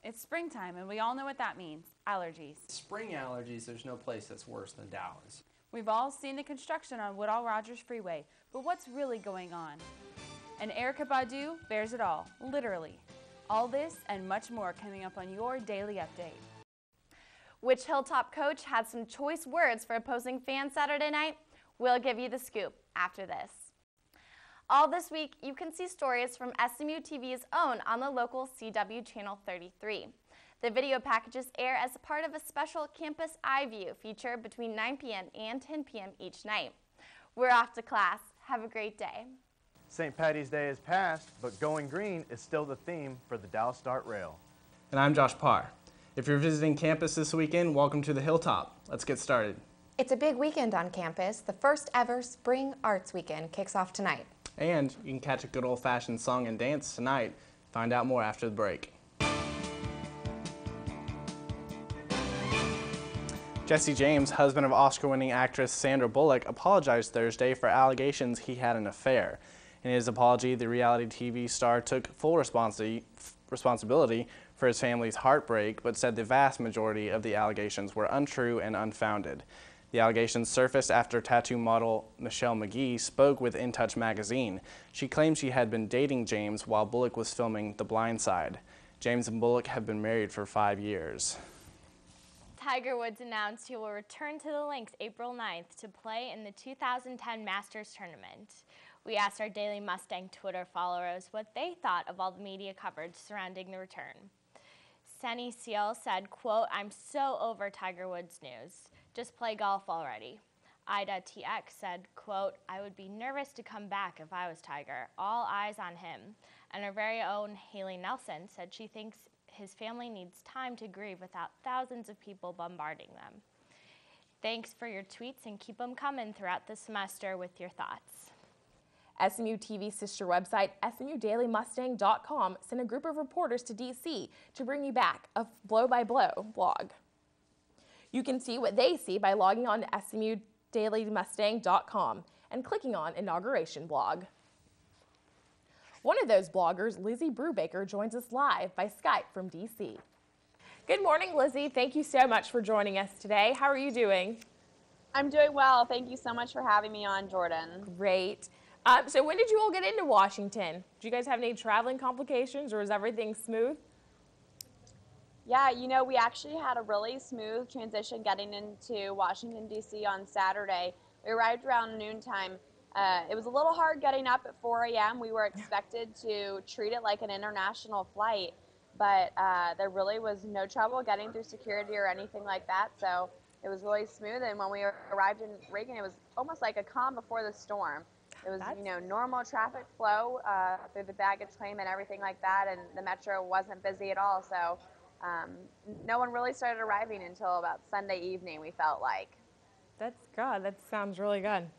It's springtime, and we all know what that means, allergies. Spring allergies, there's no place that's worse than Dallas. We've all seen the construction on Woodall Rogers Freeway, but what's really going on? And Erykah Badu bears it all, literally. All this and much more coming up on your Daily Update. Which Hilltop coach had some choice words for opposing fans Saturday night? We'll give you the scoop after this. All this week, you can see stories from SMU TV's own on the local CW Channel 33. The video packages air as a part of a special Campus Eye View feature between 9 p.m. and 10 p.m. each night. We're off to class. Have a great day. St. Patty's Day is past, but going green is still the theme for the Dallas Dart Rail. And I'm Josh Parr. If you're visiting campus this weekend, welcome to the Hilltop. Let's get started. It's a big weekend on campus. The first ever Spring Arts Weekend kicks off tonight. And you can catch a good old-fashioned song and dance tonight. Find out more after the break. Jesse James, husband of Oscar-winning actress Sandra Bullock, apologized Thursday for allegations he had an affair. In his apology, the reality TV star took full responsibility for his family's heartbreak, but said the vast majority of the allegations were untrue and unfounded. The allegations surfaced after tattoo model Michelle McGee spoke with In Touch magazine. She claimed she had been dating James while Bullock was filming The Blind Side. James and Bullock have been married for 5 years. Tiger Woods announced he will return to the links April 9th to play in the 2010 Masters Tournament. We asked our Daily Mustang Twitter followers what they thought of all the media coverage surrounding the return. Sunny Seal said, quote, "I'm so over Tiger Woods news. Just play golf already." Ida TX said, quote, "I would be nervous to come back if I was Tiger. All eyes on him." And our very own Haley Nelson said she thinks his family needs time to grieve without thousands of people bombarding them. Thanks for your tweets and keep them coming throughout the semester with your thoughts. SMU TV sister website SMUDailyMustang.com sent a group of reporters to D.C. to bring you back a blow-by-blow blog. You can see what they see by logging on to SMUDailyMustang.com and clicking on Inauguration Blog. One of those bloggers, Lizzie Brubaker, joins us live by Skype from D.C. Good morning, Lizzie. Thank you so much for joining us today. How are you doing? I'm doing well. Thank you so much for having me on, Jordan. Great. So when did you all get into Washington? Did you guys have any traveling complications, or was everything smooth? Yeah, you know, we actually had a really smooth transition getting into Washington, D.C. on Saturday. We arrived around noontime. It was a little hard getting up at 4 a.m. We were expected to treat it like an international flight, but there really was no trouble getting through security or anything like that, so it was really smooth. And when we arrived in Reagan, it was almost like a calm before the storm. It was, you know, normal traffic flow through the baggage claim and everything like that, and the metro wasn't busy at all, so no one really started arriving until about Sunday evening, we felt like. That's good. That sounds really good.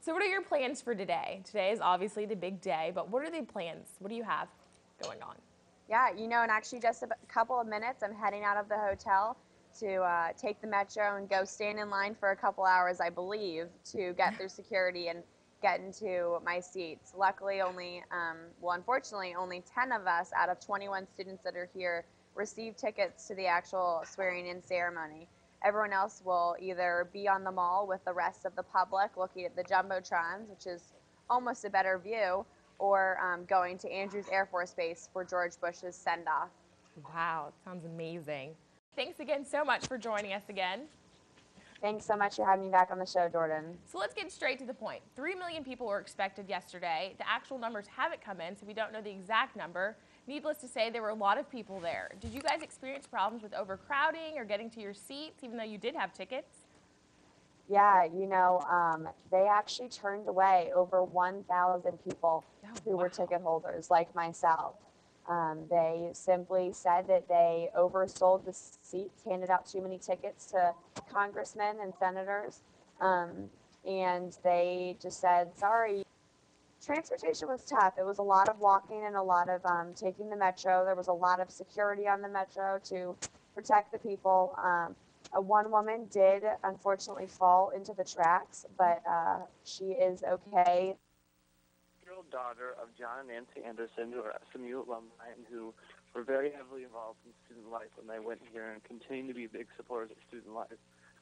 So what are your plans for today? Today is obviously the big day, but what are the plans? What do you have going on? Yeah, you know, in actually just a couple of minutes, I'm heading out of the hotel to take the metro and go stand in line for a couple hours, I believe, to get through security and get into my seats. Luckily, unfortunately, only 10 of us out of 21 students that are here receive tickets to the actual swearing-in ceremony. Everyone else will either be on the mall with the rest of the public looking at the jumbotrons, which is almost a better view, or going to Andrews Air Force Base for George Bush's send-off. Wow, sounds amazing. Thanks again so much for joining us again. Thanks so much for having me back on the show, Jordan. So let's get straight to the point. 3 million people were expected yesterday. The actual numbers haven't come in, so we don't know the exact number. Needless to say, there were a lot of people there. Did you guys experience problems with overcrowding or getting to your seats, even though you did have tickets? Yeah, you know, they actually turned away over 1,000 people who were ticket holders, like myself. They simply said that they oversold the seats, handed out too many tickets to congressmen and senators, and they just said, sorry. Transportation was tough. It was a lot of walking and a lot of taking the metro. There was a lot of security on the metro to protect the people. One woman did unfortunately fall into the tracks, but she is okay. daughter of John and Nancy Anderson, who are SMU alumni and who were very heavily involved in student life when they went here and continue to be big supporters of student life.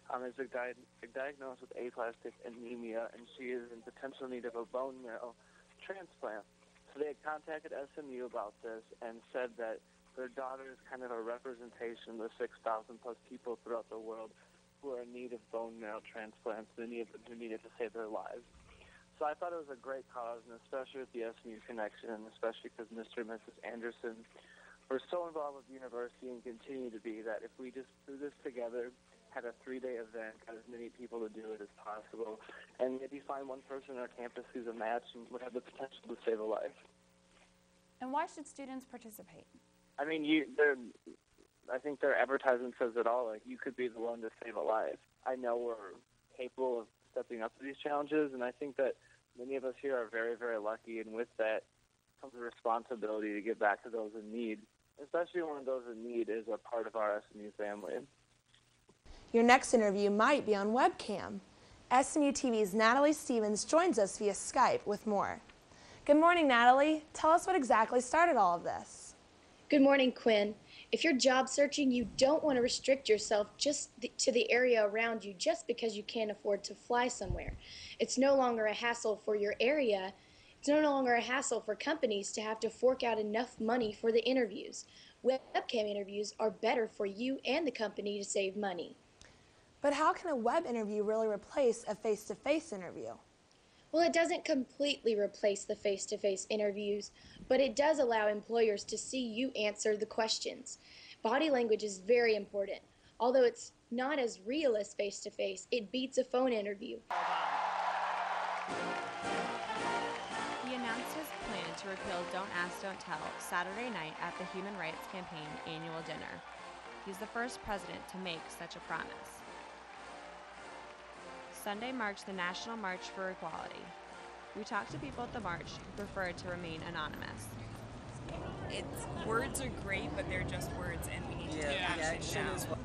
Is diagnosed with aplastic anemia, and she is in potential need of a bone marrow transplant. So they had contacted SMU about this and said that their daughter is kind of a representation of the 6,000 plus people throughout the world who are in need of bone marrow transplants, who need it to save their lives. So I thought it was a great cause, and especially with the SMU connection, and especially because Mr. and Mrs. Anderson were so involved with the university and continue to be, that if we just do this together, had a 3-day event, got as many people to do it as possible, and maybe find one person on our campus who's a match and would have the potential to save a life. And why should students participate? I mean, I think their advertisement says it all. Like, you could be the one to save a life. I know we're capable of stepping up to these challenges, and I think that many of us here are very, very lucky, and with that comes a responsibility to give back to those in need, especially when those in need is a part of our SMU family. Your next interview might be on webcam. SMU TV's Natalie Stevens joins us via Skype with more. Good morning, Natalie. Tell us what exactly started all of this. Good morning, Quinn. If you're job searching, you don't want to restrict yourself to the area around you just because you can't afford to fly somewhere. It's no longer a hassle for your area. It's no longer a hassle for companies to have to fork out enough money for the interviews. Webcam interviews are better for you and the company to save money. But how can a web interview really replace a face-to-face interview? Well, it doesn't completely replace the face-to-face interviews, but it does allow employers to see you answer the questions. Body language is very important. Although it's not as real as face-to-face, it beats a phone interview. He announced his plan to repeal Don't Ask, Don't Tell Saturday night at the Human Rights Campaign annual dinner. He's the first president to make such a promise. Sunday marks the National March for Equality. We talked to people at the march who preferred to remain anonymous. Words are great, but they're just words, and we need to take action now.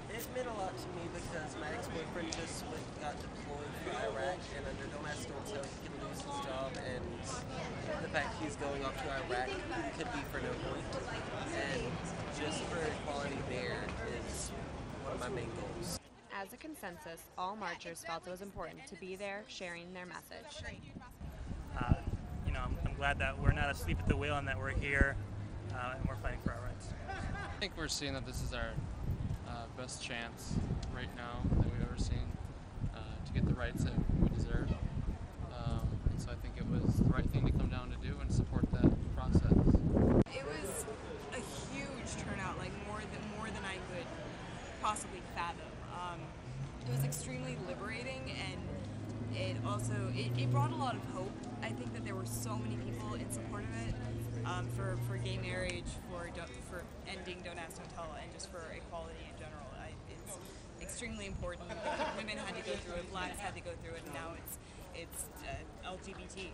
It meant a lot to me because my ex-boyfriend just got deployed for Iraq, and under Don't Ask, Don't Tell, he can lose his job, and the fact he's going off to Iraq could be for no point. And just for equality there is one of my main goals. As a consensus, all marchers felt it was important to be there sharing their message. I'm glad that we're not asleep at the wheel and that we're here and we're fighting for our rights. I think we're seeing that this is our best chance right now that we've ever seen to get the rights that we deserve. And so I think it was the right thing to come down to do and support that process. It was a huge turnout, like more than I could possibly fathom. It was extremely liberating, and it brought a lot of hope. I think that there were so many people in support of it, for gay marriage, for ending Don't Ask, Don't Tell, and just for equality in general. It's extremely important. Women had to go through it, blacks had to go through it, and now it's LGBT.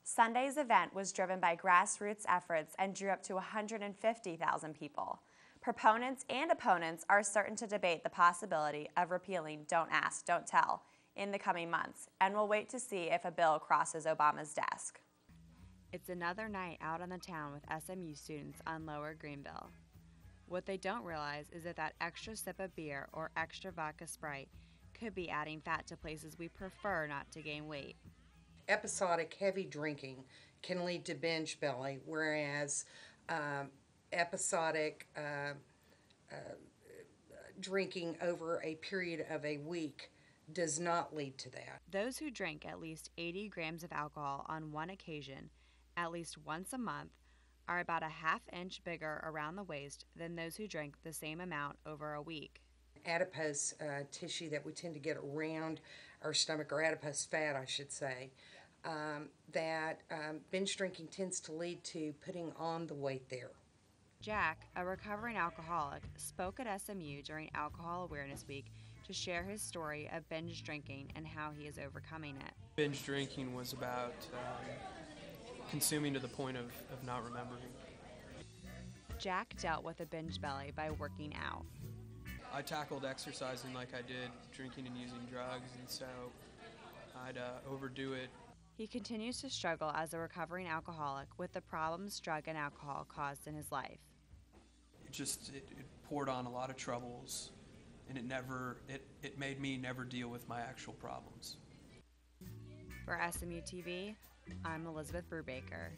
Sunday's event was driven by grassroots efforts and drew up to 150,000 people. Proponents and opponents are certain to debate the possibility of repealing Don't Ask, Don't Tell in the coming months, and we'll wait to see if a bill crosses Obama's desk. It's another night out on the town with SMU students on Lower Greenville. What they don't realize is that extra sip of beer or extra vodka Sprite could be adding fat to places we prefer not to gain weight. Episodic heavy drinking can lead to binge belly, whereas episodic drinking over a period of a week does not lead to that. Those who drink at least 80 grams of alcohol on one occasion, at least once a month, are about a half-inch bigger around the waist than those who drink the same amount over a week. Adipose tissue that we tend to get around our stomach, or adipose fat, I should say, binge drinking tends to lead to putting on the weight there. Jack, a recovering alcoholic, spoke at SMU during Alcohol Awareness Week to share his story of binge drinking and how he is overcoming it. Binge drinking was about consuming to the point of not remembering. Jack dealt with a binge belly by working out. I tackled exercising like I did drinking and using drugs, and so I'd overdo it. He continues to struggle as a recovering alcoholic with the problems drug and alcohol caused in his life. It poured on a lot of troubles, and it made me never deal with my actual problems. For SMU TV, I'm Elisabeth Brubaker.